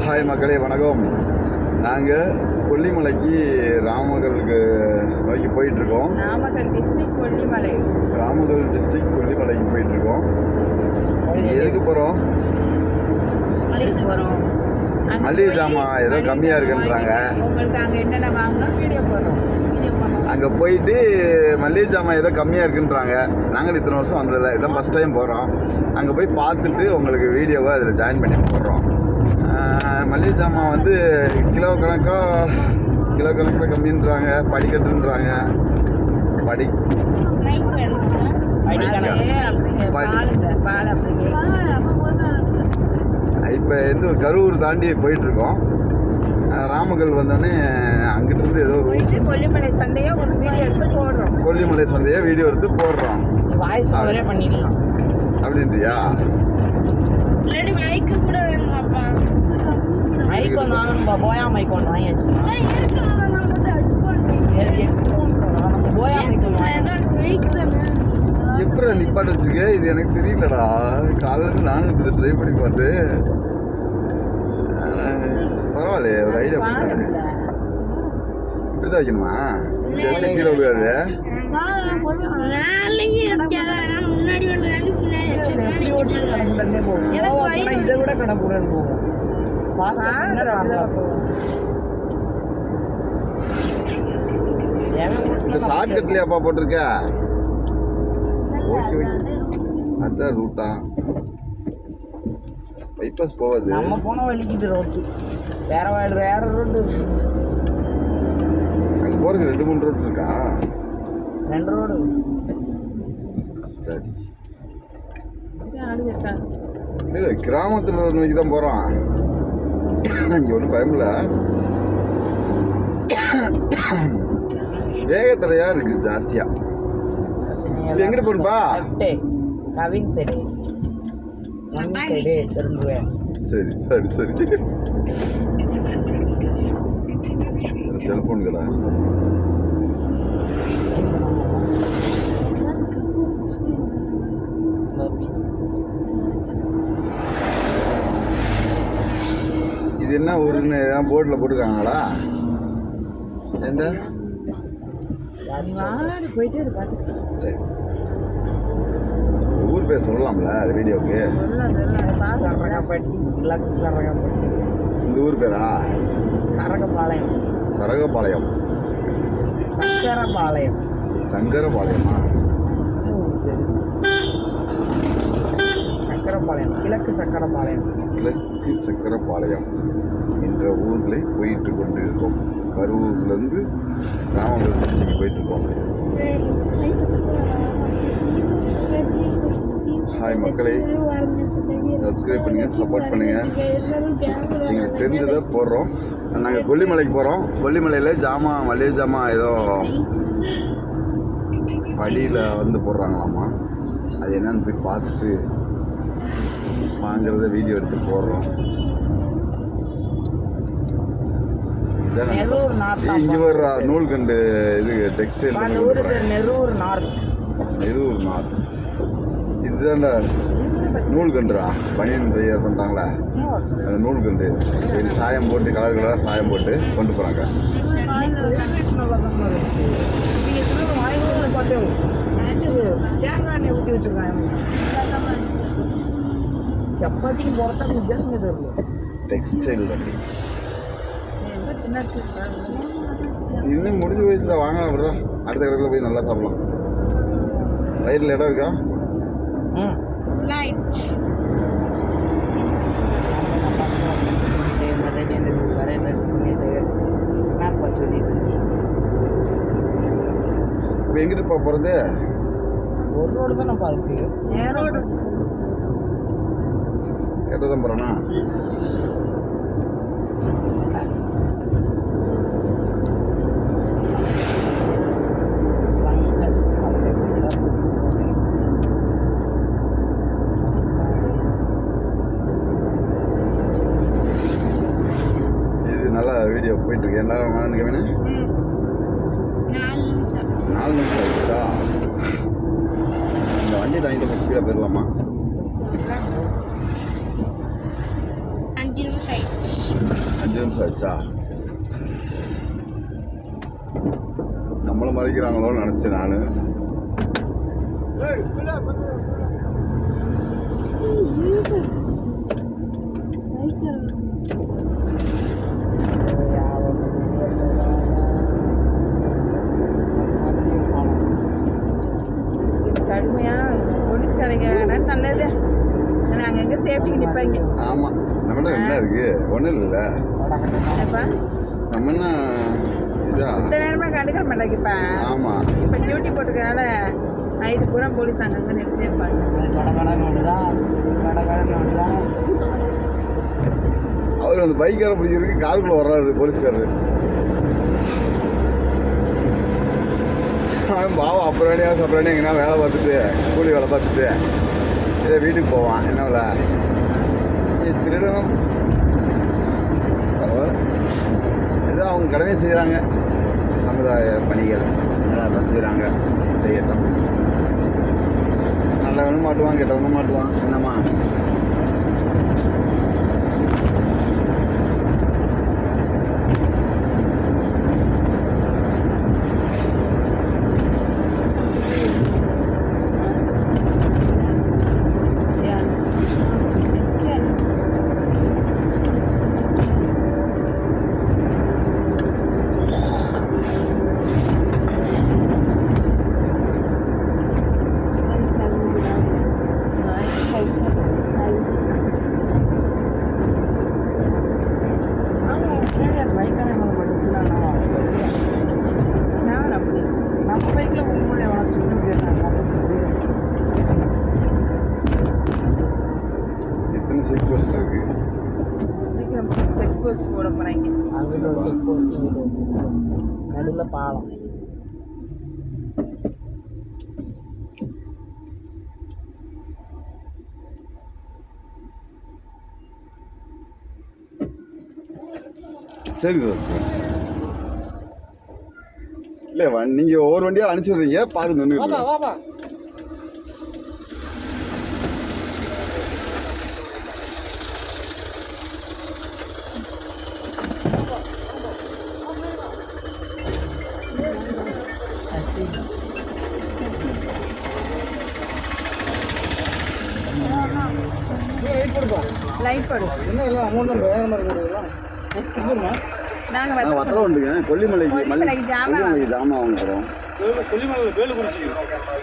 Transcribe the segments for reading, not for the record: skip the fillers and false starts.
Hi மக்களே, வணக்கம். நாங்கள் கொல்லிமலைக்கு ராமகலுக்கு நோக்கி போயிட்டுருக்கோம். நாமக்கல் டிஸ்ட்ரிக்ட் கொல்லிமலை. ராமகல் டிஸ்ட்ரிக்ட் கொல்லிமலைக்கு போயிட்டுருக்கோம். எதுக்கு போகிறோம்? மளிகை ஜாமான் ஏதோ கம்மியாக இருக்குன்றாங்க. உங்களுக்கு அங்கே என்னென்ன வாங்கணும் வீடியோ போடுறோம். அங்கே போயிட்டு மளிகை ஜாமான் ஏதோ கம்மியாக இருக்குன்றாங்க. நாங்கள் இத்தனை வருஷம் வந்ததில்லை, இதான் ஃபஸ்ட் டைம் போகிறோம். அங்கே போய் பார்த்துட்டு உங்களுக்கு வீடியோவை அதில் ஜாயின் பண்ணி போடுறோம். மளிகை ஜாமான் வந்து கிலோ கணக்கில் கம்மின்றாங்க, படிக்கட்டுன்றாங்க. இப்போ எந்த கரூர் தாண்டி போயிட்டுருக்கோம். ராமகல் வந்தோடனே அங்கிட்டிருந்து ஏதோ கொல்லிமலை சந்தையை வீடியோ எடுத்து போடுறோம். பண்ணிடலாம் அப்படின்றியா? மைக்கு கூட வேணுமாப்பா? மைக் ஒன்று வாங்கணும்பா. போயா மைக் ஒன்று வாங்கியாச்சு. போயா மைக் எப்படி நிப்பாட்டு வச்சுக்க? இது எனக்கு தெரியலடா. காலையிலேருந்து நானும் இப்போ ட்ரை பண்ணி பார்த்து பரவாயில்லையே, ஒரு ஐடியா பண்ணு. இப்படி தான் வைக்கணுமா? இப்படி வச்சா கீழே விழுகாது. இதை விட கடப்புடன் போகும். இந்த ஷார்ட்கட்லயாப்பா போட்டிருக்க? ஓகே, அதான் ரூட்டா. பைபாஸ் போவாது. நம்ம போன வலிக்குது ரோட்டு. வேற ரோட்டு அங்கே போகிறதுக்கு 2-3 ரோடு இருக்கா? 2 ரோடு. இல்லை, கிராமத்தில் நோக்கி தான் போகிறோம். இங்கே ஒன்றும் பயமில்ல. வேகத்தடையா இருக்கு ஜாஸ்தியா. எங்கிட்ட போகணுப்பா? கவின் சைடு திரும்புவேன். சரி செல்போன் கடை. இது என்ன ஊருன்னு போர்டில் போட்டுருக்காங்களா? என்ன போயிட்டு சரி, ஊர் பேர் சொல்லலாம்ல வீடியோவுக்கு? சரகப்பட்டி. இந்த ஊர் பேரா? சரகபாளையம். சங்கரபாளையமா? சக்கரபாளையம். கிழக்கு சக்கரபாளையம் என்ற ஊரில் போயிட்டு கொண்டு இருக்கோம். கரூர்லேருந்து ராமகல் டிஸ்ட்ரிக்ட் போயிட்டுருக்கோம். ஹாய் மக்களே, சப்ஸ்கிரைப் பண்ணுங்கள், சப்போர்ட் பண்ணுங்கள். எங்களுக்கு தெரிஞ்சதை போடுறோம். நாங்கள் கொல்லிமலைக்கு போகிறோம். கொல்லிமலையில் மளிகை ஜாமான் ஏதோ படியில் வந்து போடுறாங்களாம்மா. அது என்னன்னு போய் பார்த்துட்டு வாங்கிறத வீடியோ எடுத்து போடுறோம். இங்கே வர்ற நூல்கண்டு இது டெக்ஸ்டைல். நெரூர் நார்த். இதுதான்டா நூல்கண்டுரா. பனியன் தயார் பண்ணுறாங்களா அந்த நூல்கண்டு. சரி, சாயம் போட்டு கலராக சாயம் போட்டு கொண்டு போகிறாங்க. சப்பாத்திக்கு போகிறதா வித்தியாசம் தெரியல. டெக்ஸ்டைல் வண்டி இன்னும் முடிஞ்ச வயசில் வாங்கலாம். விடுறோம், அடுத்த கடையில் போய் நல்லா சாப்பிடலாம். வயிறில் இடம் இருக்கா? இப்போ எங்கிட்டு போகிறது? ஒரு ரோடு தான் நம்ம இருக்கு. ரோடு கெட்டதான் போகிறேன்னா நல்லா வீடியோ போயிட்டுருக்கு. என்ன கவினு? 4 நிமிஷம் ஆயிடுச்சா? இந்த வண்டி தாங்கிட்டு ஸ்பீடாக போயிடலாமா? 5 நிமிஷம் ஆச்சா? நம்மளை மறைக்கிறாங்களோன்னு நினச்சேன் நான். கடுமையா போலீஸ் கடைக்கு நல்லது. நாங்கள் எங்கே சேஃப்டிக்கு நிற்பாங்க. ஆமாம், நம்மகிட்ட என்ன இருக்கு? ஒன்றும் இல்லைல்ல. என்னப்பா நம்ம என்ன இதா? இந்த நேரமாக கண்டுக்க மாட்டேங்கப்பா. ஆமாம், இப்போ டியூட்டி போட்டுக்கிறனால நைட்டு பூரா போலீஸ் அங்கங்கே நிறுத்தி இருப்பாங்க. அவர் அந்த பைக்காரை பிடிக்கிறதுக்கு காருக்குள்ளே வர்றாரு போலீஸ்காரரு. அவன் பாவம் அப்புறம் எங்கன்னா வேலை பார்த்துட்டு கூலி வேலை பார்த்துட்டு இதே வீட்டுக்கு போவான். என்னவில் திருடணும். பரவாயில்ல, ஏதோ அவங்க கடமையை செய்கிறாங்க. சமுதாய பணிகள் தான் செய்கிறாங்க, செய்யட்டும். நல்லவனும் மாட்டுவான், கெட்டவனும் மாட்டுவான். என்னம்மா செக் போஸ்ட் இருக்கு. சீக்கிரம் செக் போஸ்ட் போட போகிறாங்க. அங்கிட்ட ஒரு செக் போஸ்ட், இங்கிட்ட ஒரு செக் போஸ்ட், நடுவில் பாலம். சரி சார், சார் இல்லை நீங்கள் ஒவ்வொரு வண்டியாக அனுப்பிச்சுடுறீங்க, பார்த்து நின்று. வாப்பா லைட் படு. என்ன எல்லாம் அமௌண்ட் வேகமாக இருக்கிறதெல்லாம் நாங்கள் வத்தலை உண்டுங்க. கொல்லிமலைக்கு கொல்லிமலைக்கு ஜாமான் கொல்லிமலைக்கு ஜாமான் வாங்க போகிறோம். கொல்லிமலையில் வேலுக்குறிச்சி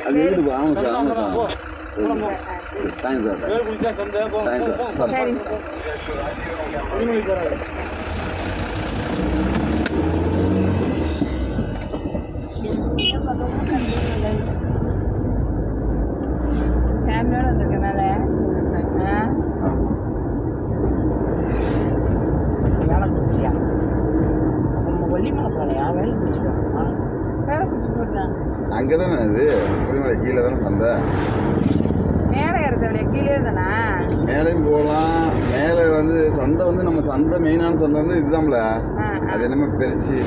அது வீட்டுக்கு ஆமாம் சார், ஆமாம் சார். தேங்க்ஸ் சார், வேலுக்குறிச்சி தான் சந்தை. Thanks sir. சரி கொல்லிமலைக்கு போகிறாங்க. ஃபேமிலியோடு வந்திருக்கனால வேலைக்குறிச்சியா? நம்ம கொல்லிமலை போகலையா? வேலைக்குறிச்சி போகிறோம். வேலைக்குறிச்சி போடுறாங்க. அங்கே தானே அது கொல்லிமலை கீழே தானே சந்தை. மேலே ஏறத கீழே தானே? மேலேயும் போகலாம். மேலே வந்து சந்தை வந்து நம்ம சந்தை மெயினான சந்தை வந்து இதுதான்ல. அது என்னமோ பெருச்சு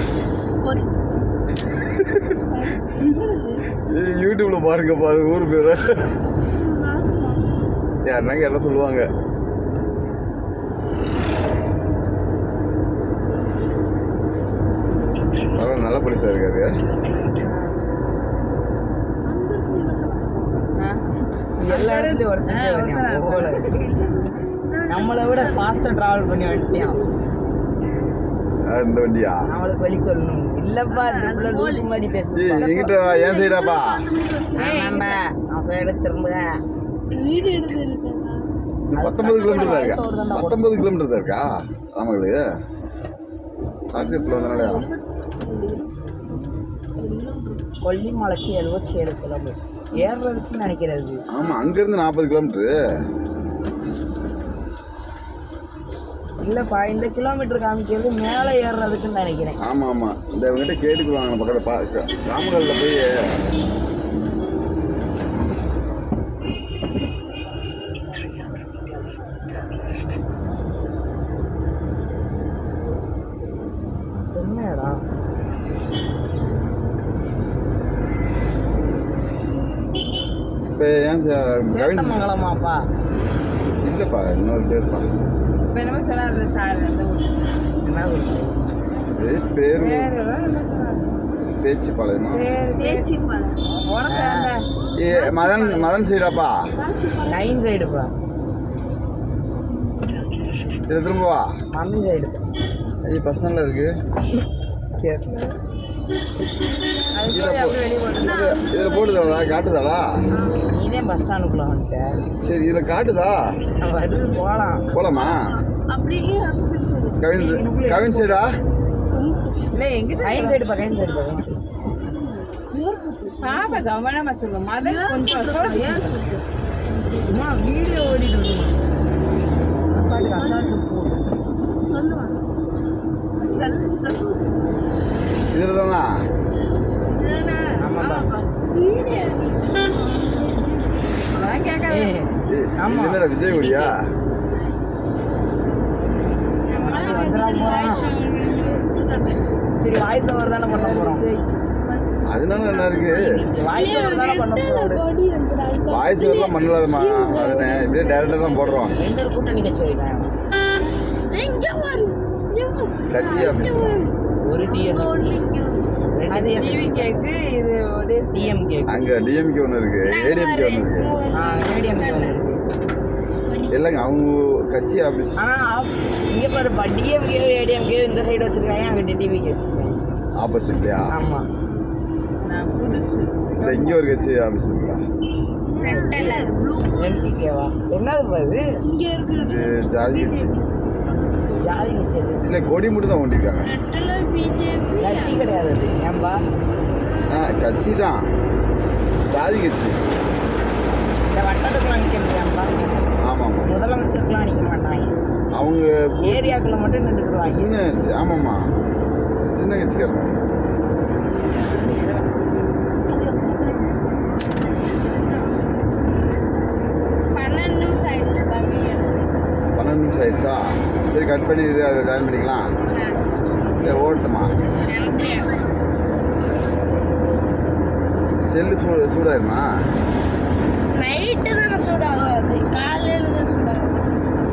யூடியூப்ல பாருங்கப்பா, அது ஊர் பேர் யாருன்னா கேட்ட சொல்லுவாங்க. பரவாயில்ல, நல்ல போலீஸா இருக்காரு. எல்லா இடத்துலையும் ஒருத்தர் நம்மளை விட ஃபாஸ்ட்டாக ட்ராவல் பண்ணி வந்துட்டியான். இந்த வண்டியா அவளுக்கு வழி சொல்லணும். இல்லப்பா, இந்த லூசு மாதிரி பேசுறேன். எங்கிட்ட என் சைடாப்பா? நான் சைடு திரும்ப. வீடு எடுத்து 19 கிலோமீட்டர் தான் இருக்கா? 19 கிலோமீட்டர் தான் இருக்கா நாமக்கலுக்கு? ஷார்ட்கட்டில் வந்தனாலயா? கொல்லிமலைக்கு 77 கிலோமீட்டர் ஏறுறதுக்குன்னு நினைக்கிறது. ஆமாம், அங்கேருந்து 40 கிலோமீட்ரு. இல்லைப்பா, இந்த கிலோமீட்டர் காமிக்கிறது மேலே ஏறுறதுக்குன்னு நினைக்கிறேன். ஆமாம் ஆமாம், இந்த இவங்ககிட்ட கேட்டுக்குருவாங்க பக்கத்தில் ராமகலில் போய். செம்மடா. இப்போ ஏன் கவின் மங்கலமாப்பா? இல்லைப்பா, இல்லைப்பா, இன்னொரு பேர்ப்பா. இப்போ என்னமோ சொன்னார் சார் அந்த ஊர். என்ன சொல்றது? இது பேர் பேர் என்னமோ சொன்னார். பேச்சிப்பாளையமா? பேச்சிப்பாளையம். உனக்கு அந்த ஏ மதன் சைடாப்பா. லைன் சைடுப்பா, இது திரும்பவா? மம்மி சைடுப்பா. ஐயோ பர்சனலாக இருக்கு. அதுக்கு அப்படியே வெளியே போட்டு இதில் போட்டுதாடா, காட்டுதாடா? நீதே பஸ் ஸ்டாண்டுக்குள்ள வந்துட்ட. சரி இதில் காட்டுதா? வருது போகலாம். போலாமா? கவின் சைடா? இல்லை எங்கிட்ட லைன் சைடுப்பா, லைன் சைடுப்பா. பாப்பா கவனமா சொல்லுவோம். மதன் கொஞ்சம் அம்மா வீடியோ ஓடிட்டு வருமா அசால்ட்டு அசால்ட்டு போ. இதில் தானா? ஆமாப்பா. அதான் கேட்காது. ஆமா. என்னடா விஜய் ஒடியா? சரி வாய்ஸ் ஓவர் தானே பண்ண போறோம். அதனால என்ன இருக்கு? வாய்ஸ் ஓவர் தானே பண்ண போறோம். வாய்ஸ் வரலாம் பண்ணலாதுமா. அதுனே இப்படியே டேரெக்டாக தான் போடுறோம். ரெண்டு கூட்டணி கட்சி தான். கட்சி ஆஃபீஸ். ஒரு டிஎஸ் அது டிவி கேக்கு, இது உதய டிஎம் கேக். அங்கே டிஎம்கே ஒன்று இருக்கு, ஏடிஎம்கே ஒன்று இருக்கு. மீடியம் ஒன்று இருக்கு. இல்லைங்க அவங்க கட்சி ஆஃபீஸ். ஆனால் இங்கே பாருப்பா, டிஎம்கே ஏடிஎம்கே இந்த சைடு வச்சிருக்காங்க, அங்கே டிவிகே வச்சிருக்காங்க. ஆப்போசிட்லையா? ஆமாம். நான் புதுசு இல்லை இங்கே ஒரு கட்சி ஆஃபீஸ் இருக்குல்ல, என்டிகேவா? என்னதுப்பா இது? இது ஜாதி கட்சி. ஜாதி கட்சி அது. இல்லை கொடி மட்டும் தான் ஓட்டிருக்காங்க. கட்சி கிடையாது அது. ஏன்பா? கட்சி தான், ஜாதி கட்சி. இந்த வட்டத்துக்குலாம் நிற்கிறது ஏன்பா? ஆமாம் ஆமாம். முதலமைச்சருக்குலாம் நிற்க மாட்டாங்க, அவங்க ஏரியாக்குள்ள மட்டும் நின்றுக்குருவாங்க. சின்ன கட்சி. ஆமாம்மா, சின்ன கட்சிக்காரங்க. பன்னெண்டு நிமிஷம் ஆயிடுச்சா? சரி கட் பண்ணி அதில் ஜாயின் பண்ணிக்கலாம். இல்லை ஓட்டுமா? செல்லு சூடாயிருமா? நைட்டு தானே சூடாகாது, காலையில் தான் சூடாகும்.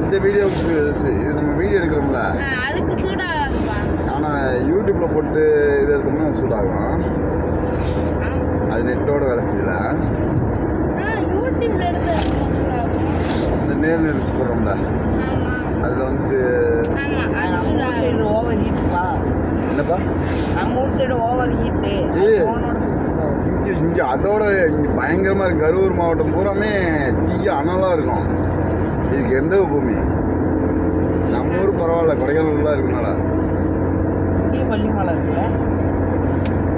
இந்த வீடியோவுக்கு இது நம்ம வீடியோ எடுக்கிறோம்ல, அதுக்கு சூடாகாதுப்பா. ஆனால் யூடியூப்பில் போட்டு இது எடுத்தோம்னா சூடாகும். அது நெட்டோட வேலை செய்யல. யூடியூப்ல எடுத்து சூடாகும். இந்த நேர் நெட்ஸ் போடுறோம்ல, ஆமாம் அதில் வந்துட்டு ஆமாம், அது நம்ம ஊர் சூடாகும். Side over ஹீட்டுப்பா. என்னப்பா? நம்ம ஊர் சைடு ஓவர் ஹீட்டு. ஏய். ஃபோனோட சுற்றுப்போம். இங்கே அதோட இங்கே பயங்கரமாக இருக்குது. கரூர் மாவட்டம் பூராமே தீய அனலாக இருக்கும். இதுக்கு எந்த பூமி? நம்ம ஊர் பரவாயில்ல, கொடைக்கானல்லாம் இருக்குனால. இங்கே பள்ளிமலை இருக்குல்ல.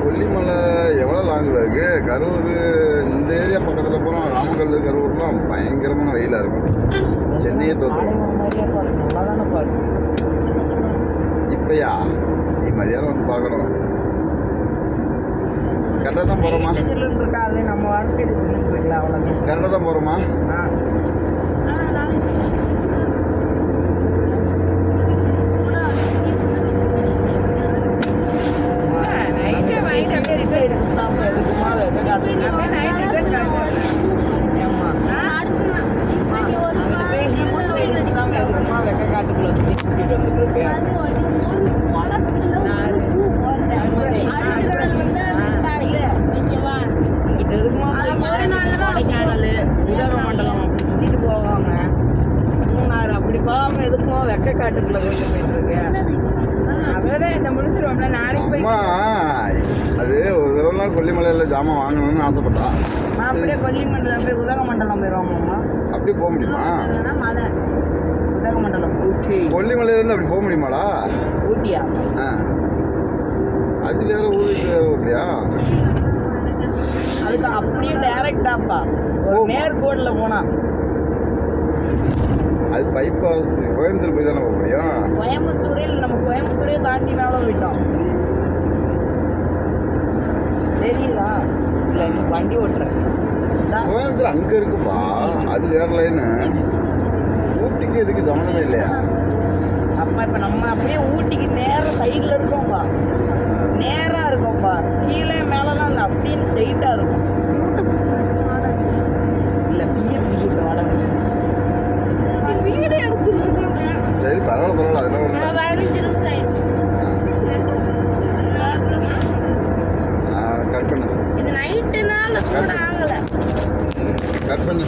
கொல்லிமலை எவ்வளோ லாங்கில் இருக்குது? கரூர் இந்த ஏரியா பக்கத்தில் போகிறோம். ராமக்கல் கரூர்லாம் பயங்கரமான வெயிலாக இருக்கும். சென்னையே தோற்றுரும். ஆடைகள் மாதிரியே பாருங்க, நல்லா தானே பாருங்க. இப்போயா நீ மதியானம் வந்து பார்க்கணும். கரெக்டாக தான் போகிறோமா? சில்லுன்னு இருக்கா, அது நம்ம வார சைடு சில்லுன்னு இருக்குல்ல, அவ்வளோதான். கரெக்டாக தான் போகிறோமா? ஆ. நைட்டு வாங்கிட்டு அப்படியே இந்த சைடு சுத்தாம எதுக்குமா வெக்க காட்டுறீங்க? ஏம்மா? அங்கிட்டு போய் இந்த சைடு சுத்தாம எதுக்குமா வெக்க காட்டுக்குள்ள சுத்திட்டு வந்துட்டு இருக்கேன். இது எதுக்குமா கொடைக்கானல், உதகமண்டலம் அப்படி சுத்திட்டு போவாங்க. மூணாறு அப்படி போகாம எதுக்குமா வெக்க காட்டுக்குள்ள கொண்டு போயிட்டு இருக்கேன். அவ்வளோதான் இந்த முடிச்சிருவோம்ல. நாளைக்கு போய் அம்மா அது ஒரு தடவை நாள் கொல்லிமலையில் ஜாமான் வாங்கணும்னு ஆசைப்பட்டா. நான் அப்படியே கொல்லிமண்டலம் அப்படியே உதகமண்டலம் போயிடுவாங்கம்மா. அப்படியே போக முடியுமா? மழை உதகமண்டலம் ஊட்டி. கொல்லிமலையிலேருந்து அப்படி போக முடியுமாடா? ஊட்டியா? ஆ, அது வேற ஊர், இது வேற ஊர்லையா? அதுக்கு அப்படியே டைரக்டாப்பா ஒரு நேர்கோடில் போனா அது பைபாஸ் கோயம்புத்தூர் போய் தானே போக முடியும். கோயம்புத்தூரில் நம்ம கோயம்புத்தூரே தாண்டினாலும் விட்டோம். தெரியுதா? இல்லை இன்னும் வண்டி ஓட்டுறேன். கோயம்புத்தூர் அங்கே இருக்குப்பா, அது வேற லைனு. ஊட்டிக்கு இதுக்கு கவனமே இல்லையா? அப்போ இப்போ நம்ம அப்படியே ஊட்டிக்கு நேராக சைடில் இருக்கோம்ப்பா, நேராக இருக்கோம்ப்பா. கீழே மேலெலாம் இல்லை, அப்படின்னு ஸ்ட்ரெயிட்டாக இருக்கும். இல்லை பிஎஃப் வாடகை பரவாயில்ல அதெல்லாம் ஒண்ணும் இல்ல. 15 நிமிஷம் ஆயிடுச்சு. கட் பண்ணு இது நைட்டுனால சூடு ஆகல. கட் பண்ணு